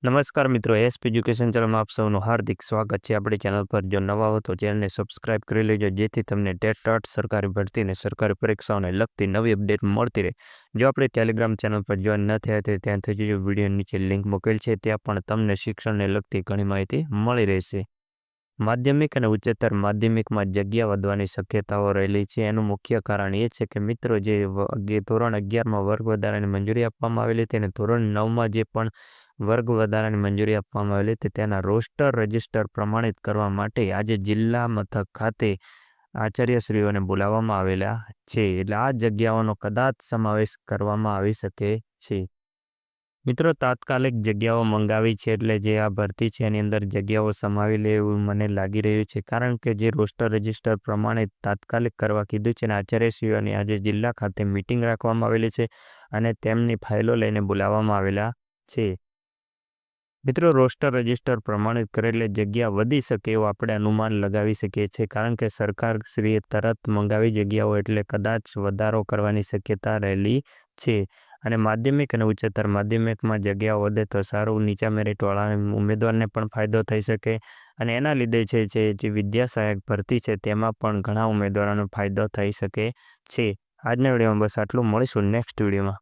નમસ્કાર મિત્રો, SP education ચેનલમાં આપ સૌનું હાર્દિક સ્વાગત છે. આપણી ચેનલ પર જો નવા હો તો ચેનલને સબસ્ક્રાઇબ કરી લેજો, જેથી તમને ટેટ સરકારી ભરતી અને સરકારી પરીક્ષાઓને લગતી નવી અપડેટ મળતી રહે. જો આપણે ટેલિગ્રામ ચેનલ પર જોઈન ન થયા તો ત્યાં થઈ જજો. વિડીયો નીચે લિંક મૂકેલ છે, ત્યાં પણ તમને શિક્ષણને લગતી ઘણી માહિતી મળી રહેશે. માધ્યમિક અને ઉચ્ચતર માધ્યમિકમાં જગ્યા વધવાની શક્યતાઓ રહેલી છે. એનું મુખ્ય કારણ એ છે કે મિત્રો જે ધોરણ 11માં વર્ગ વધારાની મંજૂરી આપવામાં આવેલી હતી અને ધોરણ 9માં જે પણ વર્ગ વધારાની મંજૂરી આપવામાં આવેલી હતી તેના રોસ્ટર રજિસ્ટર પ્રમાણિત કરવા માટે આજે જિલ્લા મથક ખાતે આચાર્યશ્રીઓને બોલાવવામાં આવેલા છે. એટલે આ જગ્યાઓનો કદાચ સમાવેશ કરવામાં આવી શકે છે. મિત્રો, તાત્કાલિક જગ્યાઓ મંગાવી છે, એટલે જે આ ભરતી છે એની અંદર જગ્યાઓ સમાવી લે એવું મને લાગી રહ્યું છે, કારણ કે જે રોસ્ટર રજિસ્ટર પ્રમાણે તાત્કાલિક કરવા કીધું છે અને આચાર્યશ્રીઓની આજે જિલ્લા ખાતે મિટિંગ રાખવામાં આવેલી છે અને તેમની ફાઇલો લઈને બોલાવવામાં આવેલા છે. મિત્રો, રોસ્ટર રજિસ્ટર પ્રમાણિત કરેલી જગ્યા વધી શકે એવું આપણે અનુમાન લગાવી શકીએ છીએ, કારણ કે સરકારશ્રીએ તરત મંગાવી જગ્યાઓ એટલે કદાચ વધારો કરવાની શક્યતા રહેલી છે. અને માધ્યમિક અને ઉચ્ચતર માધ્યમિકમાં જગ્યાઓ વધે તો સારું, નીચા મેરિટવાળા ઉમેદવારને પણ ફાયદો થઈ શકે અને એના લીધે જે વિદ્યા સહાયક ભરતી છે તેમાં પણ ઘણા ઉમેદવારોનો ફાયદો થઈ શકે છે. આજના વિડીયોમાં બસ આટલું. મળીશું નેક્સ્ટ વિડીયોમાં.